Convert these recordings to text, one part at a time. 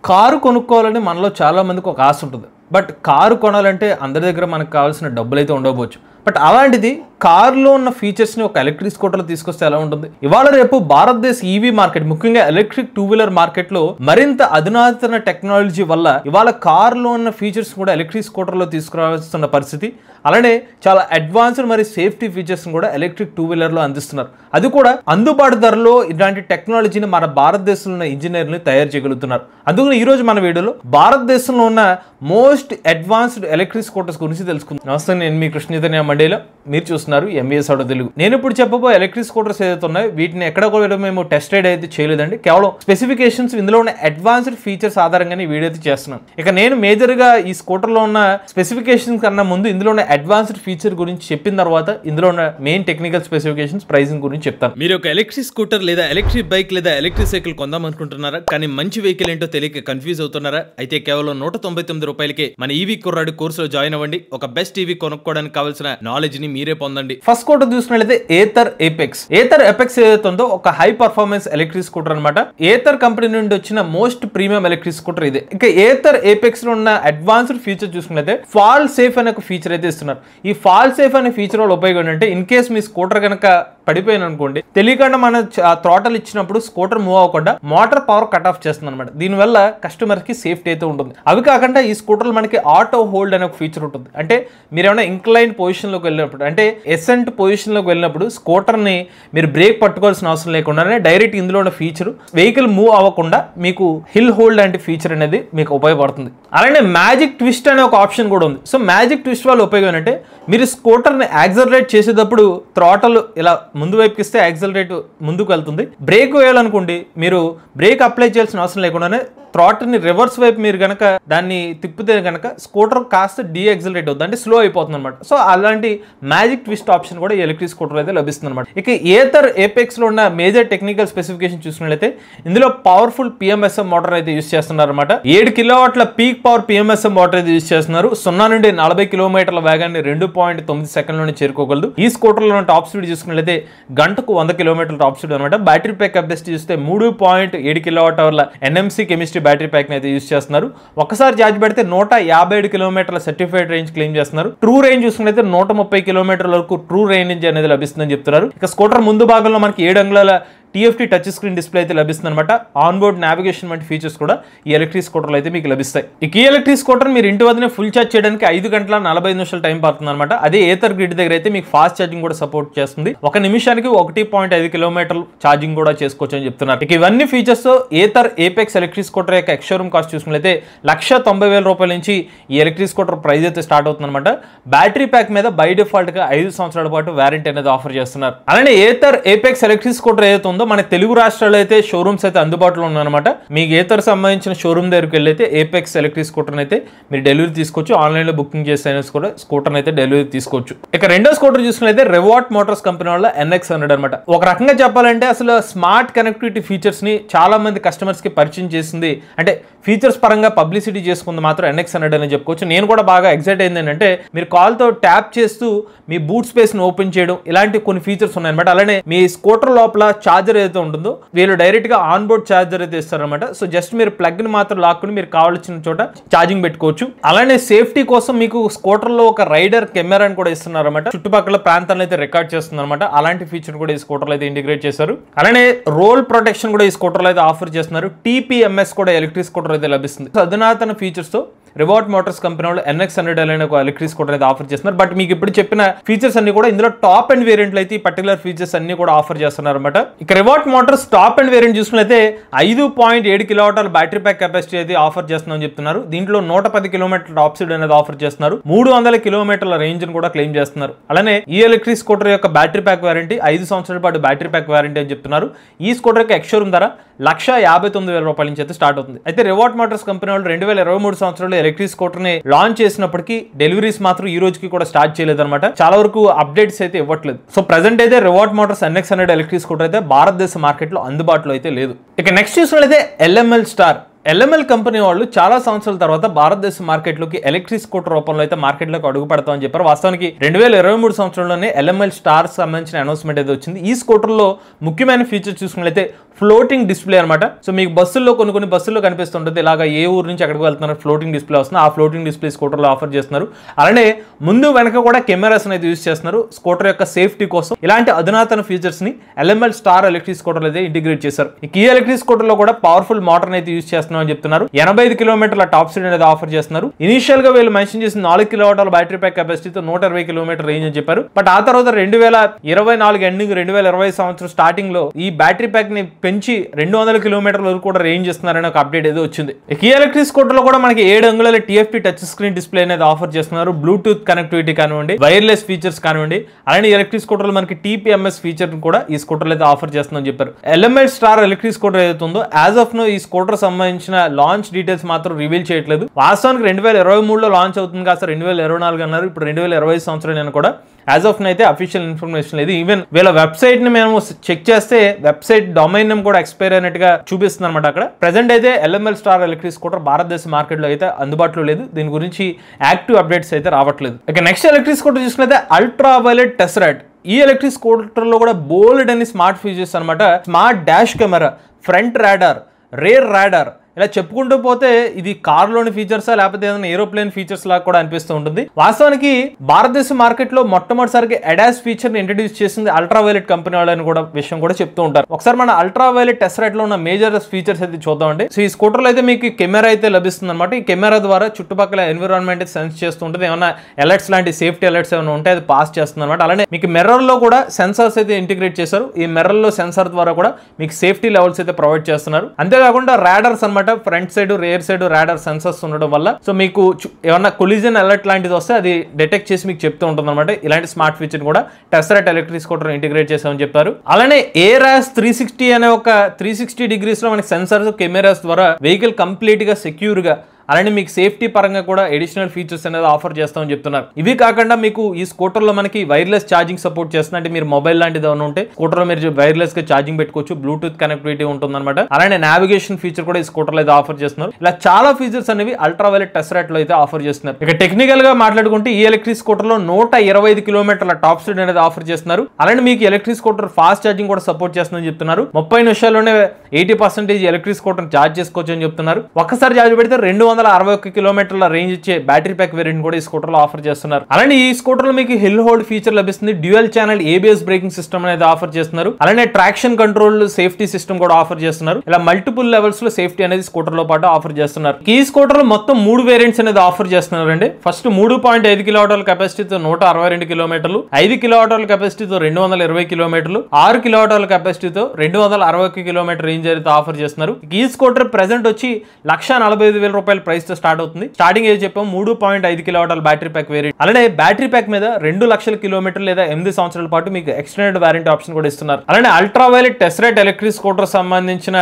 Car కొనుక్కోవాలని మనలో చాలా మందికి ఒక ఆశ ఉంటుంది. బట్ కారు కొనాలంటే అందరి దగ్గర మనకు కావాల్సిన డబ్బులు అయితే ఉండకపోవచ్చు. బట్ అలాంటిది కారులో ఉన్న ఫీచర్స్ని ఒక ఎలక్ట్రిక్ స్కూటర్లో తీసుకొస్తే ఎలా ఉంటుంది? ఇవాళ రేపు భారతదేశ ఈవీ మార్కెట్, ముఖ్యంగా ఎలక్ట్రిక్ 2-వీలర్ మార్కెట్లో మరింత అధునాతన టెక్నాలజీ వల్ల ఇవాళ కారులో ఉన్న ఫీచర్స్ కూడా ఎలక్ట్రిక్ స్కూటర్లో తీసుకురావాల్సిన పరిస్థితి. అలానే చాలా అడ్వాన్స్డ్ మరియు సేఫ్టీ ఫీచర్స్ కూడా ఎలక్ట్రిక్ 2-వీలర్లో అందిస్తున్నారు. అది కూడా అందుబాటు ధరలో ఇలాంటి టెక్నాలజీని మన భారతదేశంలో ఉన్న ఇంజనీర్లు తయారు చేయగలుగుతున్నారు. అందుకని ఈ రోజు మన వీడియోలో భారతదేశంలో ఉన్న మోస్ట్ అడ్వాన్స్డ్ ఎలక్ట్రిక్ స్కూటర్స్ గురించి తెలుసుకుందాం. నమస్తే, నేను మీ కృష్ణ చైతన్య మండేలో, మీరు చూస్తున్నారు ఎంబీఎస్ ఆటో తెలుగు. నేను ఇప్పుడు చెప్పబోయే ఎలక్ట్రిక్ స్కూటర్స్ ఏదైతే ఉన్నాయో వీటిని ఎక్కడ కూడా మేము టెస్ట్ రైడ్ అయితే చేయలేదండి. కేవలం స్పెసిఫికేషన్స్, ఇందులో ఉన్న అడ్వాన్స్డ్ ఫీచర్స్ ఆధారంగానే వీడియో అయితే చేస్తున్నాను. ఇక నేను మేజర్గా ఈ స్కూటర్లో ఉన్న స్పెసిఫికేషన్స్ కన్నా ముందు ఇందులో ఉన్న అడ్వాన్స్డ్ ఫీచర్ గురించి చెప్పిన తర్వాత ఇందులో ఉన్న మెయిన్ టెక్నికల్ స్పెసిఫికేషన్స్, ప్రైసింగ్ గురించి చెప్తాను. మీరు ఒక ఎలక్ట్రిక్ స్కూటర్ లేదా ఎలక్ట్రిక్ బైక్ లేదా ఎలక్ట్రిక్ సైకిల్ కొందాం అనుకుంటున్నారా? కానీ మంచి వెహికల్ ఏంటో తెలియక కన్ఫ్యూజ్ అవుతున్నారా? అయితే కేవలం 199 రూపాయలకే మన ఈవీ కుర్రాడు కోర్సులో జాయిన్ అవ్వండి. ఒక బెస్ట్ ఈవీ కొనుక్కోవడానికి కావాల్సిన నాలెడ్జ్ ని మీరే పొందండి. ఫస్ట్ స్కూటర్ చూసినట్లయితే ఏథర్ ఏపెక్స్. ఏథర్ ఏపెక్స్ ఏదైతే ఉందో ఒక హై పర్ఫార్మెన్స్ ఎలక్ట్రిక్ స్కూటర్ అనమాట. ఏథర్ కంపెనీ నుండి వచ్చిన మోస్ట్ ప్రీమియం ఎలక్ట్రిక్ స్కూటర్ ఇది. ఇక ఏథర్ ఏపెక్స్ లో ఉన్న అడ్వాన్స్డ్ ఫీచర్ చూసుకున్నట్లయితే ఫాల్ సేఫ్ అనే ఒక ఫీచర్ అయితే ఇస్తున్నారు. ఈ ఫాల్ సేఫ్ అనే ఫీచర్ వల్ల ఉపయోగం ఏంటంటే, ఇన్ కేస్ మీ స్కూటర్ కనుక పడిపోయిన అనుకోండి, తెలియకుండా మన థ్రాటల్ ఇచ్చినప్పుడు స్కూటర్ మూవ్ అవ్వకుండా మోటార్ పవర్ కట్ ఆఫ్ చేస్తుంది అనమాట. దీనివల్ల కస్టమర్ కి సేఫ్టీ అయితే ఉంటుంది. అవి కాకుండా ఈ స్కూటర్లో మనకి ఆటో హోల్డ్ అనే ఒక ఫీచర్ ఉంటుంది. అంటే మీరు ఏమైనా ఇంక్లైన్ పొజిషన్ లోకి వెళ్ళినప్పుడు, అంటే ఎసెంట్ పొజిషన్ లోకి వెళ్ళినప్పుడు స్కూటర్ ని మీరు బ్రేక్ పట్టుకోవాల్సిన అవసరం లేకుండానే డైరెక్ట్ ఇందులో ఉన్న ఫీచర్ వెహికల్ మూవ్ అవ్వకుండా మీకు హిల్ హోల్డ్ లాంటి ఫీచర్ అనేది మీకు ఉపయోగపడుతుంది. అలానే మ్యాజిక్ ట్విస్ట్ అనే ఒక ఆప్షన్ కూడా ఉంది. సో మ్యాజిక్ ట్విస్ట్ వల్ల ఉపయోగం ఏంటంటే, మీరు స్కూటర్ని యాక్సలరేట్ చేసేటప్పుడు థ్రాటల్ ఇలా ముందు వైపుకి ఇస్తే యాక్సలరేట్ ముందుకు వెళ్తుంది. బ్రేక్ వేయాలనుకోండి, మీరు బ్రేక్ అప్లై చేయాల్సిన అవసరం లేకుండానే థ్రాటల్ని రివర్స్ వైపు మీరు కనుక దాన్ని తిప్పితే కనుక స్కూటర్ కాస్త డీఎక్సలరేట్ అవుతుంది, అంటే స్లో అయిపోతుంది అనమాట. సో అలాంటి మ్యాజిక్ ట్విస్ట్ ఆప్షన్ కూడా ఎలక్ట్రిక్ స్కూటర్ అయితే లభిస్తుంది అనమాట. ఇక ఏథర్ ఏపెక్స్ లో ఉన్న మేజర్ టెక్నికల్ స్పెసిఫికేషన్ చూసుకున్నట్లయితే ఇందులో పవర్ఫుల్ పిఎంఎస్ఎం మోటార్ అయితే యూస్ చేస్తున్నారు అనమాట. 7 కిలోవాట్ల పీక్ పవర్ పిఎంఎస్ఎం మోటార్ అయితే యూస్ చేస్తున్నారు. 0 నుండి 40 కిలోమీటర్ల వేగాన్ని 2.9 సెకండ్లోనే చేరుకోగలదు. ఈ స్కూటర్ లో టాప్ స్పీడ్ చూసుకున్నట్లయితే గంటకు 100 కిలోమీటర్ల టాప్ స్పీడ్ అనమాట. బ్యాటరీ ప్యాక్ కెపాసిటీ చూస్తే 3.7 కిలోవాట్ అవర్ల ఎన్ఎంసీ కెమిస్ట్రీ బ్యాటరీ ప్యాక్ అయితే యూస్ చేస్తున్నారు. ఒకసారి ఛార్జ్ పెడితే 157 కిలోమీటర్ల సర్టిఫైడ్ రేంజ్ క్లెయిమ్ చేస్తున్నారు. ట్రూ రేంజ్ చూసుకున్నట్లయితే 130 కిలోమీటర్ల వరకు ట్రూ రేంజ్ అనేది లభిస్తుందని చెప్తున్నారు. ఇక స్కూటర్ ముందు భాగంలో మనకి 7 అంగుళాల టీఎఫ్టీ టచ్ స్క్రీన్ డిస్ప్లే అయితే లభిస్తుంది అనమాట. ఆన్ బోర్డ్ నావిగేషన్ వంటి ఫీచర్స్ కూడా ఈ ఎలక్ట్రిక్ స్కూటర్లు అయితే మీకు లభిస్తాయి. ఇక ఈ ఎలక్ట్రిక్ స్కూటర్ మీరు ఇంటి వద్దనే ఫుల్ ఛార్జ్ చేయడానికి 5 గంటల 45 నిమిషాలు టైం పడుతుంది అనమాట. అదే ఏథర్ గ్రిడ్ దగ్గర అయితే మీకు ఫాస్ట్ ఛార్జింగ్ కూడా సపోర్ట్ చేస్తుంది. 1 నిమిషానికి 1.5 కిలోమీటర్లు ఛార్జింగ్ కూడా చేసుకోవచ్చు అని చెప్తున్నారు. ఇక ఇవన్నీ features Ather apex electric scooter యొక్క ఎక్స్ షోరూమ్ కాస్ట్ చూసుకున్నట్లయితే 1,90,000 రూపాయల నుంచి ఈ ఎలక్ట్రిక్ స్కూటర్ ప్రైస్ అయితే స్టార్ట్ అవుతుంది అనమాట. బ్యాటరీ ప్యాక్ మీద బై డిఫాల్ట్ గా 5 సంవత్సరాల పాటు వారంటీ అనేది ఆఫర్ చేస్తున్నారు. అలానే ఏథర్ ఏపెక్స్ ఎలక్ట్రిక్ స్కూటర్ ఏదైతే ఉందో మన తెలుగు రాష్ట్రాల్లో అయితే షోరూమ్స్ అయితే అందుబాటులో ఉన్నాయన్నమాట. మీకు ఏథర్ సంబంధించిన షోరూమ్ దగ్గరికి వెళ్ళైతే ఏపెక్స్ ఎలక్ట్రిక్ స్కూటర్ అయితే మీరు డెలివరీ తీసుకోవచ్చు. ఆన్లైన్ లో బుకింగ్ చేస్తే కూడా స్కూటర్ అయితే డెలివరీ తీసుకోవచ్చు. ఇక రెండో స్కూటర్ చూసుకున్నైతే రెవాట్ మోటార్స్ కంపెనీ వాళ్ళ NX100 అనమాట. ఒక రకంగా చెప్పాలంటే అసలు స్మార్ట్ కనెక్టివిటీ ఫీచర్స్ ని చాలా మంది కస్టమర్స్ కి పరిచయం చేసింది, అంటే ఫీచర్స్ పరంగా పబ్లిసిటీ చేసుకుంది మాత్రం NX100 అని చెప్పుకోవచ్చు. నేను కూడా బాగా ఎక్సైట్ అయింది ఏంటంటే, మీరు కాల్ తో ట్యాప్ చేస్తూ మీ బూట్ స్పేస్ ని ఓపెన్ చేయడం, ఇలాంటి కొన్ని ఫీచర్స్ ఉన్నాయన్నమాట. అలానే మీ స్కూటర్ లోపల ఛార్జర్ ఏదైతే ఉంటుందో వీళ్ళు డైరెక్ట్ గా ఆన్ బోర్డ్ ఛార్జర్ అయితే ఇస్తారనమాట. సో జస్ట్ మీరు ప్లగ్ ని మాత్రం లాక్కుని మీరు కావాల్సిన చోట ఛార్జింగ్ పెట్టుకోవచ్చు. అలానే సేఫ్టీ కోసం మీకు స్కూటర్ లో ఒక రైడర్ కెమెరాని కూడా ఇస్తున్నారు అనమాట. చుట్టుపక్కల ప్రాంతాలను అయితే రికార్డ్ చేస్తుంది అనమాట. అలాంటి ఫీచర్ కూడా ఈ స్కూటర్ లో అయితే ఇంటిగ్రేట్ చేశారు. అలానే రోల్ ప్రొటెక్షన్ కూడా ఈ స్కూటర్ లో అయితే ఆఫర్ చేస్తున్నారు. TPMS కూడా ఎలక్ట్రిక్ స్కూటర్ అయితే లభిస్తుంది. అధునాతన ఫీచర్స్ తో రివాట్ మోటార్స్ కంపెనీ వాళ్ళు NX100 అనే ఒక ఎలక్ట్రిక్ స్కూటర్ అయితే ఆఫర్ చేస్తున్నారు. బట్ మీకు ఇప్పుడు చెప్పిన ఫీచర్స్ అన్ని కూడా ఇందులో టాప్ అండ్ వేరియంట్లు అయితే ఈ పర్టికులర్ ఫీచర్స్ అన్ని కూడా ఆఫర్ చేస్తున్నారు అనమాట. ఇక రివాట్ మోటార్స్ టాప్ అండ్ వేరియంట్ చూసుకున్నట్లయితే 5.7 కిలోవాట్ బ్యాటరీ ప్యాక్ కెపాసిటీ అయితే ఆఫర్ చేస్తున్నామని చెప్తున్నారు. దీంట్లో 110 కిలోమీటర్ల టాప్ స్పీడ్ అనేది ఆఫర్ చేస్తున్నారు. 300 కిలోమీటర్ల రేంజ్ కూడా క్లెయిమ్ చేస్తున్నారు. అలానే ఈ ఎలక్ట్రిక్ స్కూటర్ యొక్క బ్యాటరీ ప్యాక్ వారంటీ 5 సంవత్సరాల పాటు బ్యాటరీ ప్యాక్ వారంటీ అని చెప్తున్నారు. ఈ స్కూటర్ యొక్క ఎక్స్ షోరూమ్ ధర 1,59,000 రూపాయల నుంచి అయితే స్టార్ట్ అవుతుంది. అయితే రివాట్ మోటార్స్ కంపెనీ వాళ్ళు 2023 సంవత్సరంలో ఎలక్ట్రిక్ స్కూటర్ ని లాంచ్ చేసినప్పటికీ డెలివరీస్ మాత్రం ఈ రోజుకి కూడా స్టార్ట్ చేయలేదన్నమాట. చాలా వరకు అప్డేట్స్ అయితే ఇవ్వట్లేదు. సో ప్రెసెంట్ అయితే రివాట్ మోటార్స్ NX100 ఎలక్ట్రిక్ స్కూటర్ అయితే భారతదేశ మార్కెట్ లో అందుబాటులో అయితే లేదు. ఇక నెక్స్ట్ చూసినట్లయితే LML స్టార్. LML కంపెనీ వాళ్ళు చాలా సంవత్సరాల తర్వాత భారతదేశ మార్కెట్లోకి ఎలక్ట్రిక్ స్కూటర్ రూపంలో అయితే మార్కెట్లోకి అడుగు పెడతామని చెప్పారు. వాస్తవానికి 2023 సంవత్సరంలోనే LML స్టార్ సంబంధించిన అనౌన్స్మెంట్ అయితే వచ్చింది. ఈ స్కూటర్లో ముఖ్యమైన ఫీచర్ చూసుకున్నట్లయితే ఫ్లోటింగ్ డిస్ప్లే అనమాట. సో మీకు బస్సుల్లో కొన్ని బస్సుల్లో కనిపిస్తుంటుంది ఇలాగ ఏ ఊరు నుంచి ఎక్కడికి వెళ్తున్నారు ఫ్లోటింగ్ డిస్ప్లే వస్తుంది. ఆ ఫ్లోటింగ్ డిస్ప్లే స్కూటర్లో ఆఫర్ చేస్తున్నారు. అలానే ముందు వెనక కూడా కెమెరాస్ అనేది యూజ్ చేస్తున్నారు స్కూటర్ యొక్క సేఫ్టీ కోసం. ఇలాంటి అధునాతన ఫీచర్స్ ని ఎల్ఎంఎల్ స్టార్ ఎలక్ట్రిక్ స్కూటర్ అయితే ఇంటిగ్రేట్ చేశారు. ఈ ఎలక్ట్రిక్ స్కూటర్ లో కూడా పవర్ఫుల్ మోటార్ అయితే యూజ్ చేస్తున్నాం అని చెప్తున్నారు. 85 కిలోమీటర్ల టాప్ స్పీడ్ అనేది ఆఫర్ చేస్తున్నారు. ఇనిషియల్ గా వీళ్ళు మెన్షన్ చేసిన 4 కిలోవాట్ల బ్యాటరీ ప్యాక్ కెపాసిటీతో 120 కిలోమీటర్ రేంజ్ అని చెప్పారు. బట్ ఆ తర్వాత 2024 ఎండింగ్ 2020 సంవత్సరం స్టార్టింగ్ లో ఈ బ్యాటరీ ప్యాక్ ని పెంచి 200 కిలోమీటర్ల వరకు కూడా రేంజ్ ఇస్తున్నారని ఒక అప్డేట్ ఏదో వచ్చింది. ఈ ఎలక్ట్రిక్ స్కూటర్ లో కూడా మనకి 7 అంగుళాల TFT టచ్ స్క్రీన్ డిస్ప్లే అనేది ఆఫర్ చేస్తున్నారు. బ్లూటూత్ కనెక్టివిటీ కానివ్వండి, వైర్లెస్ ఫీచర్స్ కానివ్వండి, అలానే ఎలక్ట్రిక్ స్కూటర్ లో మనకి TPMS ఫీచర్ కూడా ఈ స్కూటర్ అయితే ఆఫర్ చేస్తుందని చెప్పారు. ఎల్ఎంఎల్ స్టార్ ఎలక్ట్రిక్ స్కూటర్ ఏదైతే ఉందో యాజ్ ఆఫ్ నో ఈ స్కూటర్ సంబంధించిన లాంచ్ డీటెయిల్స్ మాత్రం రివీల్ చేయట్లేదు. వాస్తవానికి 2023లో లాంచ్ అవుతుంది కాస్త 2024 అన్నారు. ఇప్పుడు 2025 సంవత్సరం నేను కూడా యాజ్ ఆఫ్ అయితే అఫీషియల్ ఇన్ఫర్మేషన్ లేదు. ఈవెన్ వీళ్ళ వెబ్సైట్ ని మేము చెక్ చేస్తే వెబ్సైట్ డొమైన్ నేమ్ కూడా ఎక్స్పైర్ అయినట్టుగా చూపిస్తుంది అనమాట. అక్కడ ప్రెసెంట్ అయితే ఎల్ఎంఎల్ స్టార్ ఎలక్ట్రిక్ స్కూటర్ భారతదేశ మార్కెట్ లో అయితే అందుబాటులో లేదు. దీని గురించి యాక్టివ్ అప్డేట్స్ అయితే రావట్లేదు. ఇక నెక్స్ట్ ఎలక్ట్రిక్ స్కూటర్ చూసుకుంటే అల్ట్రా వైలెట్ టెస్రాట్. ఈ ఎలక్ట్రిక్ స్కూటర్ లో కూడా బోల్డ్ అని స్మార్ట్ ఫీచర్స్ అనమాట. Smart dash camera, front radar, rare radar, ఇలా చెప్పుకుంటూ పోతే ఇది కార్లోని ఫీచర్సా లేకపోతే ఏదైనా ఏరోప్లేన్ ఫీచర్స్ లాగా కూడా అనిపిస్తూ ఉంటుంది. వాస్తవానికి భారతదేశ మార్కెట్ లో మొట్టమొదటిసారికి అడాస్ ఫీచర్ ని ఇంట్రడ్యూస్ చేసింది అల్ట్రా వైలెట్ కంపెనీ వాళ్ళని కూడా విషయం కూడా చెప్తూ ఉంటారు. ఒకసారి మన అల్ట్రా వైలెట్ టెస్రాట్ లో ఉన్న మేజర్ ఫీచర్స్ అయితే చూద్దామండి. సో ఈ స్కూటర్ లో అయితే మీకు కెమెరా అయితే లభిస్తుంది అనమాట. ఈ కెమెరా ద్వారా చుట్టుపక్కల ఎన్విరాన్మెంట్ సెన్స్ చేస్తూ ఉంటుంది. ఏమైనా అలర్ట్స్ లాంటి సేఫ్టీ అలర్ట్స్ ఏమైనా ఉంటే అది పాస్ చేస్తుంది అనమాట. అలానే మీకు మిర్రర్ లో కూడా సెన్సార్స్ అయితే ఇంటిగ్రేట్ చేశారు. ఈ మిర్రర్ లో సెన్సార్ ద్వారా కూడా మీకు సేఫ్టీ లెవెల్స్ అయితే ప్రొవైడ్ చేస్తున్నారు. అంతేకాకుండా రాడార్స్ అనమాట. Front side, rare side radar sensors ఉండడం వల్ల సో మీకు ఏమన్నా కొలిజన్ అలర్ట్ లాంటిది వస్తే అది డిటెక్ట్ చేసి మీకు చెప్తూ ఉంటుంది అనమాట. ఇలాంటి స్మార్ట్ ఫీచర్ కూడా టెస్రాట్ ఎలక్ట్రిక్ స్కూటర్ ఇంటిగ్రేట్ చేసామని చెప్పారు. అలానే ARAS 360 అనే ఒక 360 డిగ్రీస్ లో మనకి సెన్సర్స్, కెమెరాస్ ద్వారా వెహికల్ కంప్లీట్ గా సెక్యూర్ గా అలానే మీకు సేఫ్టీ పరంగా కూడా అడిషనల్ ఫీచర్స్ అనేది ఆఫర్ చేస్తామని చెప్తున్నారు. ఇవి కాకుండా మీకు ఈ స్కూటర్ లో మనకి వైర్లెస్ ఛార్జింగ్ సపోర్ట్ చేస్తుంది. అంటే మీరు మొబైల్ లాంటిది ఏమైనా ఉంటే స్కూటర్ లో మీరు వైర్లెస్ గా ఛార్జింగ్ పెట్టుకోవచ్చు. బ్లూటూత్ కనెక్టివిటీ ఉంటుంది అనమాట. అలానే నావిగేషన్ ఫీచర్ కూడా ఈ స్కూటర్ లో అయితే ఆఫర్ చేస్తున్నారు. ఇలా చాలా ఫీచర్స్ అనేవి అల్ట్రా వైలెట్ టెస్రాట్ లో అయితే ఆఫర్ చేస్తున్నారు. ఇక టెక్నికల్ గా మాట్లాడుకుంటే ఈ ఎలక్ట్రిక్ స్కూటర్ లో 125 కిలోమీటర్ల టాప్ స్పీడ్ అనేది ఆఫర్ చేస్తున్నారు. అలానే మీకు ఎలక్ట్రిక్ స్కూటర్ ఫాస్ట్ ఛార్జింగ్ కూడా సపోర్ట్ చేస్తుందని చెప్తున్నారు. 30 నిమిషాల్లోనే 80% ఎలక్ట్రిక్ స్కూటర్ ఛార్జ్ చేసుకోవచ్చు అని చెప్తున్నారు. ఒక్కసారి ఛార్జ్ పెడితే 261 కిలోమీటర్ల రేంజ్ ఇచ్చే బ్యాటరీ ప్యాక్ వేరియంట్ కూడా ఈ స్కూటర్ లో ఆఫర్ చేస్తున్నారు. అలానే ఈ స్కూటర్ లో మీకు హిల్ హోల్డ్ ఫీచర్ లభిస్తుంది. Dual channel ABS braking system అనేది ఆఫర్ చేస్తున్నారు. అలానే ట్రాక్షన్ కంట్రోల్ సేఫ్టీ సిస్టమ్ కూడా ఆఫర్ చేస్తున్నారు. ఇలా మల్టిపుల్ లెవెల్స్ లో సేఫ్టీ అనేది స్కూటర్ లో పాటు ఆఫర్ చేస్తున్నారు. ఈ స్కూటర్ లో మొత్తం 3 వేరియంట్స్ అనేది ఆఫర్ చేస్తున్నారండి. ఫస్ట్ 3.5 కిలోవాట్ల కెపాసిటీతో 162 కిలోమీటర్లు, 5 కిలోవాట్ల కెపాసిటీతో 220 కిలోమీటర్లు, 6 కిలోవాట్ల కెపాసిటీతో 261 కిలోమీటర్ రేంజ్ అయితే ఆఫర్ చేస్తున్నారు. ఈ స్కూటర్ ప్రెసెంట్ వచ్చి 1,45,000 రూపాయల ప్రైస్ తో స్టార్ట్ అవుతుంది. స్టార్టింగ్ ఏది చెప్పాము 3.5 కిలోవాట్ల బ్యాటరీ ప్యాక్ వేరియంట్. అలానే బ్యాటరీ ప్యాక్ మీద 2 లక్షల కిలోమీటర్లు లేదా 8 సంవత్సరాల పాటు మీకు ఎక్స్టెండెడ్ వారంటీ ఆప్షన్ కూడా ఇస్తున్నారు. అలానే అల్ట్రా వైలెట్ టెస్రాట్ ఎలక్ట్రిక్ స్కూటర్ సంబంధించిన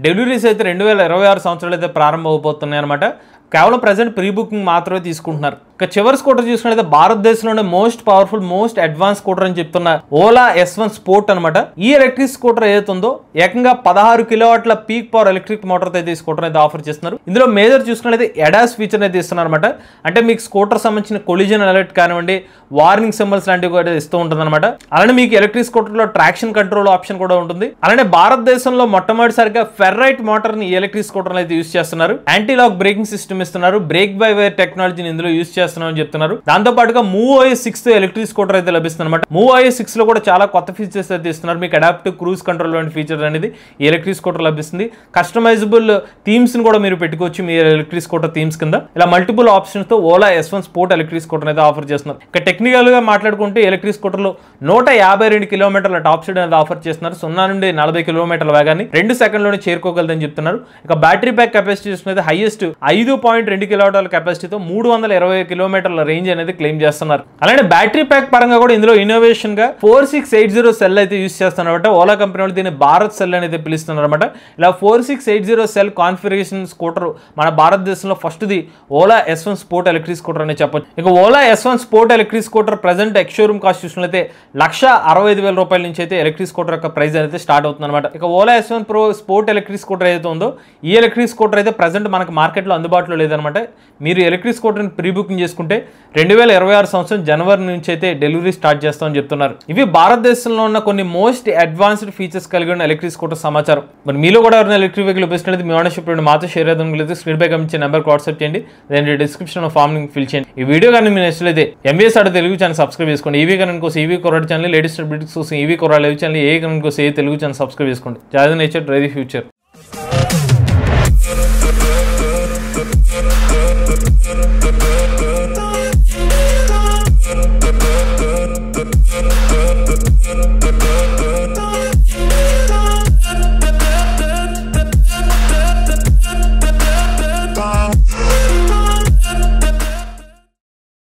డెలివరీస్ అయితే 2026 సంవత్సరాలు అయితే ప్రారంభం అవబోతున్నాయి అనమాట. కేవలం ప్రెసెంట్ ప్రీ బుకింగ్ మాత్రమే తీసుకుంటున్నారు. ఇక చివరి స్కూటర్ చూసుకున్నట్లయితే భారతదేశంలోనే most powerful, most advance scooter అని చెప్తున్న ఓలా S1 స్పోర్ట్ అనమాట. ఈ ఎలక్ట్రిక్ స్కూటర్ ఏదైతే ఉందో ఏకంగా 16 కిలోవాట్ల పీక్ పవర్ ఎలక్ట్రిక్ మోటార్ అయితే ఈ స్కూటర్ అయితే ఆఫర్ చేస్తున్నారు. ఇందులో మేజర్ చూసుకున్నట్లయితే అడాస్ ఫీచర్ అయితే ఇస్తున్నారు అనమాట. అంటే మీకు స్కూటర్ సంబంధించిన కొలిజన్ అలర్ట్ కానివ్వండి, వార్నింగ్ సింబల్స్ లాంటివి కూడా ఇస్తూ ఉంటుంది అనమాట. అలానే మీకు ఎలక్ట్రిక్ స్కూటర్ లో ట్రాక్షన్ కంట్రోల్ ఆప్షన్ కూడా ఉంటుంది. అలానే భారతదేశంలో మొట్టమొదటిసారిగా ఫెర్రైట్ మోటార్ ని ఎలక్ట్రిక్ స్కూటర్ అయితే యూస్ చేస్తున్నారు. యాంటీ లాక్ బ్రేకింగ్ సిస్టమ్ ఇస్తున్నారు. బ్రేక్ బై వైర్ టెక్నాలజీని ఇందులో యూస్ చేస్తున్నామని చెప్తున్నారు. దాంతో పాటుగా MOVOS 6 ఎలక్ట్రిక్ స్కూటర్ అయితే లభిస్తుంది అనమాట. MOVOS 6 లో కూడా చాలా కొత్త ఫీచర్స్ అయితే ఇస్తున్నారు. మీకు అడాప్టివ్ క్రూజ్ కంట్రోల్ లాంటి ఫీచర్ అనేది ఈ ఎలక్ట్రిక్ స్కూటర్ లభిస్తుంది. కస్టమైజబుల్ థీమ్స్ ని కూడా మీరు పెట్టుకోవచ్చు మీ ఎలక్ట్రిక్ స్కూటర్ థీమ్స్ కింద. ఇలా మల్టిపుల్ ఆప్షన్స్ తో Ola S1 sport electric scooter అయితే ఆఫర్ చేస్తున్నారు. ఇక టెక్నికల్ గా మాట్లాడుకుంటే ఎలక్ట్రిక్ స్కూటర్ లో 152 కిలోమీటర్ల టాప్ స్పీడ్ అనేది ఆఫర్ చేస్తున్నారు. 0 నుండి 40 కిలోమీటర్ల వేగాన్ని 2 సెకండ్లోనే చేరుకోగలదని చెప్తున్నారు. ఇక బ్యాటరీ ప్యాక్ కెపాసిటీ చూసుకుంటే హైయెస్ట్ 5.2 కిలోవాట్ల కెపాసిటీతో 320 కిలోమీటర్ల రేంజ్ అనేది క్లెయిమ్ చేస్తున్నారు. అలానే బ్యాటరీ ప్యాక్ పరంగా కూడా ఇందులో ఇన్నోవేషన్ గా 4680 సెల్ అయితే యూస్ చేస్తున్నారు. ఓలా కంపెనీ వాళ్ళు దీన్ని భారత్ సెల్ అనేది పిలుస్తున్నారు అనమాట. ఇలా 4680 సెల్ కాన్ఫిగరేషన్ స్కూటర్ మన భారతదేశంలో first the Ola S1 sport electric scooter అని చెప్పొచ్చు. ఇక Ola S1 sport electric scooter present ex showroom cost చూసినట్లయితే 1,65,000 రూపాయల నుంచి అయితే ఎలక్ట్రిక్ స్కూటర్ యొక్క ప్రైస్ అయితే స్టార్ట్ అవుతుంది అనమాట. ఇక Ola S1 pro sport electric electric scooter ఏదైతే ఉందో ఈ ఎలక్ట్రిక్ స్కూటర్ అయితే ప్రజెంట్ మనకు మార్కెట్లో అందుబాటులో లేదనమాట. మీరు ఎలక్ట్రిక్ స్కూటర్ని ప్రీ బుకింగ్ చేసుకుంటే 2026 సంవత్సరం జనవరి నుంచి అయితే డెలివరీ స్టార్ట్ చేస్తామని చెప్తున్నారు. ఇవి భారతదేశంలో ఉన్న కొన్ని మోస్ట్ అడ్వాన్స్డ్ ఫీచర్స్ కలిగి ఉన్న ఎలక్ట్రిక్ స్కూటర్ సమాచారం. మరి మీలో కూడా ఎవరైనా ఎలక్ట్రిక్ వెహికల్ ఉపయోగించినట్లయితే మీ ఓనర్షిప్ మాతో షేర్ చేద్దాం. స్క్రీన్ పై కమించే నెంబర్కి వాట్సాప్ చేయండి, దాని డిస్క్రిప్షన్ ఫామ్ లింక్ ఫిల్ చేయండి. ఈ వీడియో కానీ మీరు నచ్చినట్లయితే MBS auto Telugu channel subscribe చేసుకోండి. ఈవీ కరెంట్ కోసం ఈవీ కొరాడ్ ఛానల్, లేటెస్ట్ అప్డేట్స్ కోసం ఈవీ కొరాడ్ లైవ్ ఛానల్, ఏ కరెంట్ కోసం ఏ తెలుగు ఛానల్ సబ్స్క్రైబ్ చేసుకోండి. Join nature drive future.